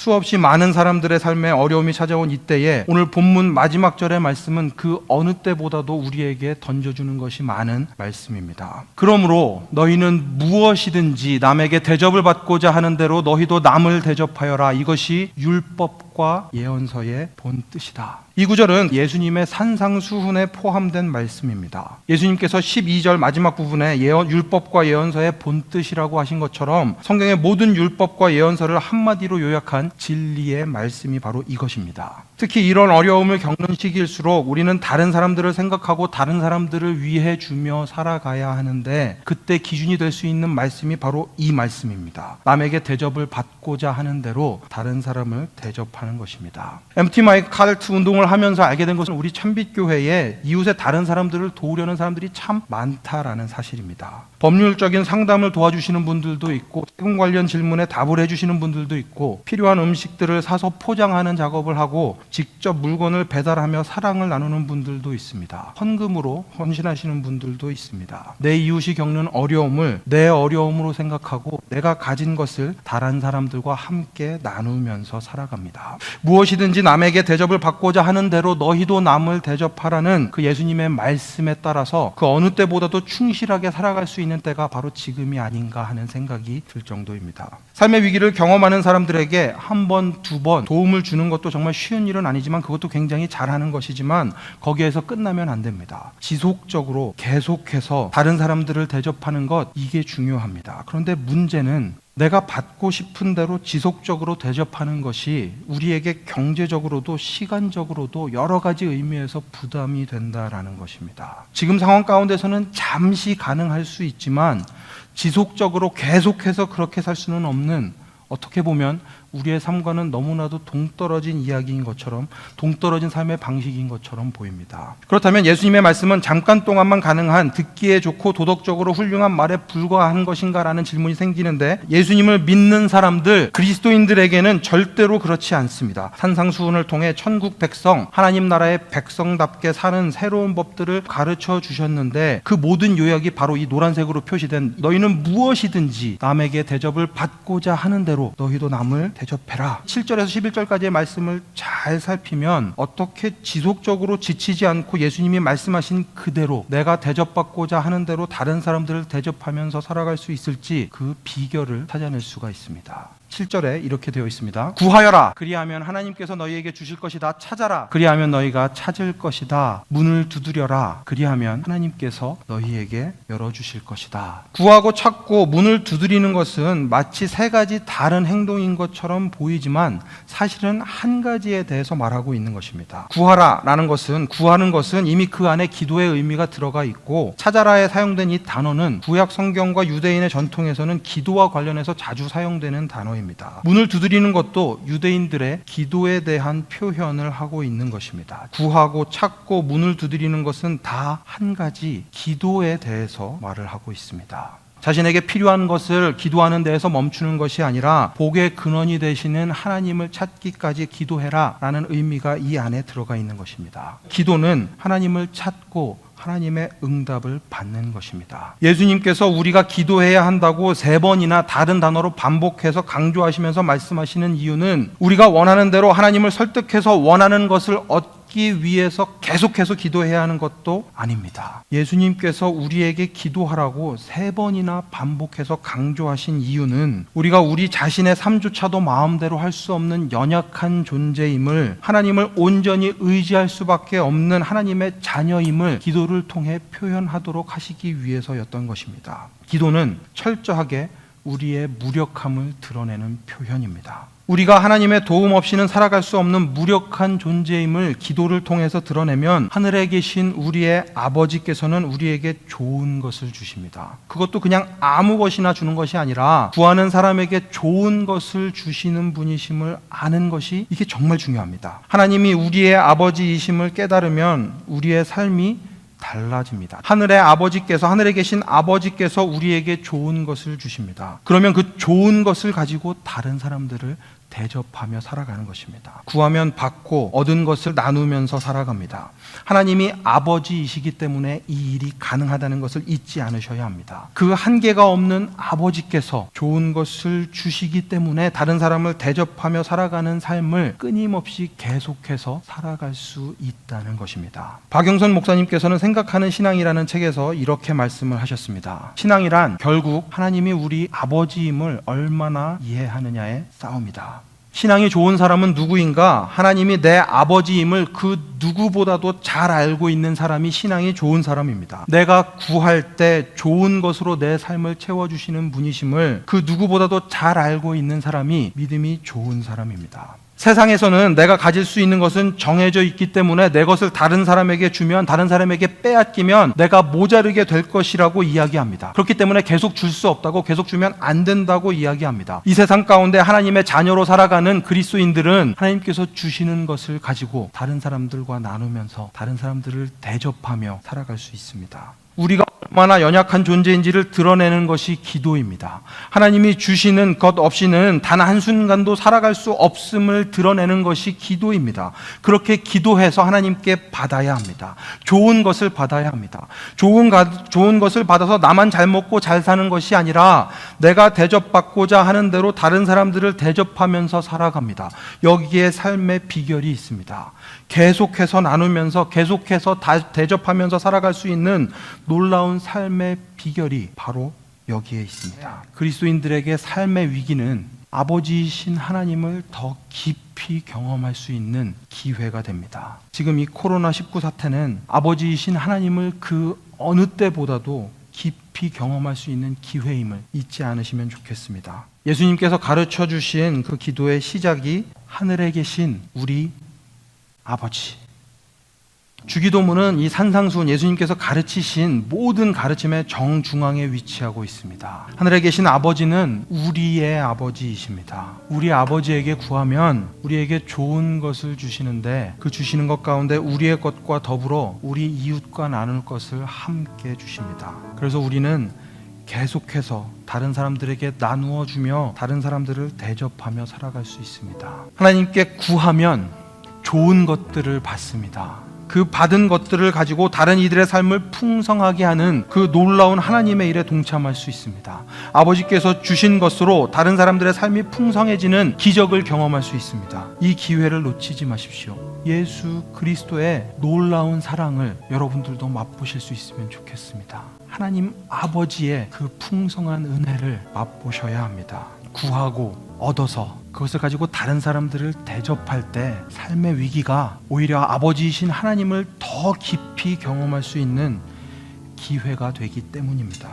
수없이 많은 사람들의 삶에 어려움이 찾아온 이때에 오늘 본문 마지막 절의 말씀은 그 어느 때보다도 우리에게 던져주는 것이 많은 말씀입니다. 그러므로 너희는 무엇이든지 남에게 대접을 받고자 하는 대로 너희도 남을 대접하여라. 이것이 율법과 예언서의 본 뜻이다. 이 구절은 예수님의 산상수훈에 포함된 말씀입니다. 예수님께서 12절 마지막 부분에 율법과 예언서의 본 뜻이라고 하신 것처럼 성경의 모든 율법과 예언서를 한마디로 요약한 진리의 말씀이 바로 이것입니다. 특히 이런 어려움을 겪는 시기일수록 우리는 다른 사람들을 생각하고 다른 사람들을 위해 주며 살아가야 하는데, 그때 기준이 될 수 있는 말씀이 바로 이 말씀입니다. 남에게 대접을 받고자 하는 대로 다른 사람을 대접하는 것입니다. MT 마이크 카르트 운동을 하면서 알게 된 것은 우리 참빛교회에 이웃의 다른 사람들을 도우려는 사람들이 참 많다라는 사실입니다. 법률적인 상담을 도와주시는 분들도 있고, 세금 관련 질문에 답을 해주시는 분들도 있고, 필요한 음식들을 사서 포장하는 작업을 하고 직접 물건을 배달하며 사랑을 나누는 분들도 있습니다. 헌금으로 헌신하시는 분들도 있습니다. 내 이웃이 겪는 어려움을 내 어려움으로 생각하고 내가 가진 것을 다른 사람들과 함께 나누면서 살아갑니다. 무엇이든지 남에게 대접을 받고자 하는 대로 너희도 남을 대접하라는 그 예수님의 말씀에 따라서 그 어느 때보다도 충실하게 살아갈 수 있는 때가 바로 지금이 아닌가 하는 생각이 들 정도입니다. 삶의 위기를 경험하는 사람들에게 한 번, 두 번 도움을 주는 것도 정말 쉬운 일은 아니지만 그것도 굉장히 잘하는 것이지만 거기에서 끝나면 안 됩니다. 지속적으로 계속해서 다른 사람들을 대접하는 것, 이게 중요합니다. 그런데 문제는 내가 받고 싶은 대로 지속적으로 대접하는 것이 우리에게 경제적으로도 시간적으로도 여러 가지 의미에서 부담이 된다라는 것입니다. 지금 상황 가운데서는 잠시 가능할 수 있지만 지속적으로 계속해서 그렇게 살 수는 없는, 어떻게 보면 우리의 삶과는 너무나도 동떨어진 이야기인 것처럼, 동떨어진 삶의 방식인 것처럼 보입니다. 그렇다면 예수님의 말씀은 잠깐 동안만 가능한, 듣기에 좋고 도덕적으로 훌륭한 말에 불과한 것인가라는 질문이 생기는데, 예수님을 믿는 사람들, 그리스도인들에게는 절대로 그렇지 않습니다. 산상수훈을 통해 천국 백성, 하나님 나라의 백성답게 사는 새로운 법들을 가르쳐 주셨는데, 그 모든 요약이 바로 이 노란색으로 표시된 너희는 무엇이든지 남에게 대접을 받고자 하는 대로 너희도 남을 대접해라. 7절에서 11절까지의 말씀을 잘 살피면 어떻게 지속적으로 지치지 않고 예수님이 말씀하신 그대로 내가 대접받고자 하는 대로 다른 사람들을 대접하면서 살아갈 수 있을지 그 비결을 찾아낼 수가 있습니다. 7절에 이렇게 되어 있습니다. 구하여라. 그리하면 하나님께서 너희에게 주실 것이다. 찾아라. 그리하면 너희가 찾을 것이다. 문을 두드려라. 그리하면 하나님께서 너희에게 열어주실 것이다. 구하고 찾고 문을 두드리는 것은 마치 세 가지 다른 행동인 것처럼 보이지만 사실은 한 가지에 대해서 말하고 있는 것입니다. 구하라라는 것은, 구하는 것은 이미 그 안에 기도의 의미가 들어가 있고, 찾아라에 사용된 이 단어는 구약 성경과 유대인의 전통에서는 기도와 관련해서 자주 사용되는 단어입니다. 문을 두드리는 것도 유대인들의 기도에 대한 표현을 하고 있는 것입니다. 구하고 찾고 문을 두드리는 것은 다 한 가지 기도에 대해서 말을 하고 있습니다. 자신에게 필요한 것을 기도하는 데에서 멈추는 것이 아니라 복의 근원이 되시는 하나님을 찾기까지 기도해라 라는 의미가 이 안에 들어가 있는 것입니다. 기도는 하나님을 찾고 하나님의 응답을 받는 것입니다. 예수님께서 우리가 기도해야 한다고 3번이나 다른 단어로 반복해서 강조하시면서 말씀하시는 이유는 우리가 원하는 대로 하나님을 설득해서 원하는 것을 얻기 위해서 계속해서 기도해야 하는 것도 아닙니다. 예수님께서 우리에게 기도하라고 3번이나 반복해서 강조하신 이유는 우리가 우리 자신의 삶조차도 마음대로 할 수 없는 연약한 존재임을, 하나님을 온전히 의지할 수밖에 없는 하나님의 자녀임을 기도를 통해 표현하도록 하시기 위해서였던 것입니다. 기도는 철저하게 우리의 무력함을 드러내는 표현입니다. 우리가 하나님의 도움 없이는 살아갈 수 없는 무력한 존재임을 기도를 통해서 드러내면 하늘에 계신 우리의 아버지께서는 우리에게 좋은 것을 주십니다. 그것도 그냥 아무 것이나 주는 것이 아니라 구하는 사람에게 좋은 것을 주시는 분이심을 아는 것이, 이게 정말 중요합니다. 하나님이 우리의 아버지이심을 깨달으면 우리의 삶이 달라집니다. 하늘에 계신 아버지께서 우리에게 좋은 것을 주십니다. 그러면 그 좋은 것을 가지고 다른 사람들을 대접하며 살아가는 것입니다. 구하면 받고 얻은 것을 나누면서 살아갑니다. 하나님이 아버지이시기 때문에 이 일이 가능하다는 것을 잊지 않으셔야 합니다. 그 한계가 없는 아버지께서 좋은 것을 주시기 때문에 다른 사람을 대접하며 살아가는 삶을 끊임없이 계속해서 살아갈 수 있다는 것입니다. 박영선 목사님께서는 생각하는 신앙이라는 책에서 이렇게 말씀을 하셨습니다. 신앙이란 결국 하나님이 우리 아버지임을 얼마나 이해하느냐의 싸움이다. 신앙이 좋은 사람은 누구인가? 하나님이 내 아버지임을 그 누구보다도 잘 알고 있는 사람이 신앙이 좋은 사람입니다. 내가 구할 때 좋은 것으로 내 삶을 채워주시는 분이심을 그 누구보다도 잘 알고 있는 사람이 믿음이 좋은 사람입니다. 세상에서는 내가 가질 수 있는 것은 정해져 있기 때문에 내 것을 다른 사람에게 주면, 다른 사람에게 빼앗기면 내가 모자르게 될 것이라고 이야기합니다. 그렇기 때문에 계속 줄 수 없다고, 계속 주면 안 된다고 이야기합니다. 이 세상 가운데 하나님의 자녀로 살아가는 그리스도인들은 하나님께서 주시는 것을 가지고 다른 사람들과 나누면서 다른 사람들을 대접하며 살아갈 수 있습니다. 우리가 얼마나 연약한 존재인지를 드러내는 것이 기도입니다. 하나님이 주시는 것 없이는 단 한순간도 살아갈 수 없음을 드러내는 것이 기도입니다. 그렇게 기도해서 하나님께 받아야 합니다. 좋은 것을 받아야 합니다. 좋은 것을 받아서 나만 잘 먹고 잘 사는 것이 아니라 내가 대접받고자 하는 대로 다른 사람들을 대접하면서 살아갑니다. 여기에 삶의 비결이 있습니다. 계속해서 나누면서 계속해서 대접하면서 살아갈 수 있는 놀라운 삶의 비결이 바로 여기에 있습니다. 그리스도인들에게 삶의 위기는 아버지이신 하나님을 더 깊이 경험할 수 있는 기회가 됩니다. 지금 이 코로나19 사태는 아버지이신 하나님을 그 어느 때보다도 깊이 경험할 수 있는 기회임을 잊지 않으시면 좋겠습니다. 예수님께서 가르쳐 주신 그 기도의 시작이 하늘에 계신 우리 아버지. 주기도문은 이 산상수훈, 예수님께서 가르치신 모든 가르침의 정중앙에 위치하고 있습니다. 하늘에 계신 아버지는 우리의 아버지이십니다. 우리 아버지에게 구하면 우리에게 좋은 것을 주시는데 그 주시는 것 가운데 우리의 것과 더불어 우리 이웃과 나눌 것을 함께 주십니다. 그래서 우리는 계속해서 다른 사람들에게 나누어 주며 다른 사람들을 대접하며 살아갈 수 있습니다. 하나님께 구하면 좋은 것들을 받습니다. 그 받은 것들을 가지고 다른 이들의 삶을 풍성하게 하는 그 놀라운 하나님의 일에 동참할 수 있습니다. 아버지께서 주신 것으로 다른 사람들의 삶이 풍성해지는 기적을 경험할 수 있습니다. 이 기회를 놓치지 마십시오. 예수 그리스도의 놀라운 사랑을 여러분들도 맛보실 수 있으면 좋겠습니다. 하나님 아버지의 그 풍성한 은혜를 맛보셔야 합니다. 구하고 얻어서 그것을 가지고 다른 사람들을 대접할 때 삶의 위기가 오히려 아버지이신 하나님을 더 깊이 경험할 수 있는 기회가 되기 때문입니다.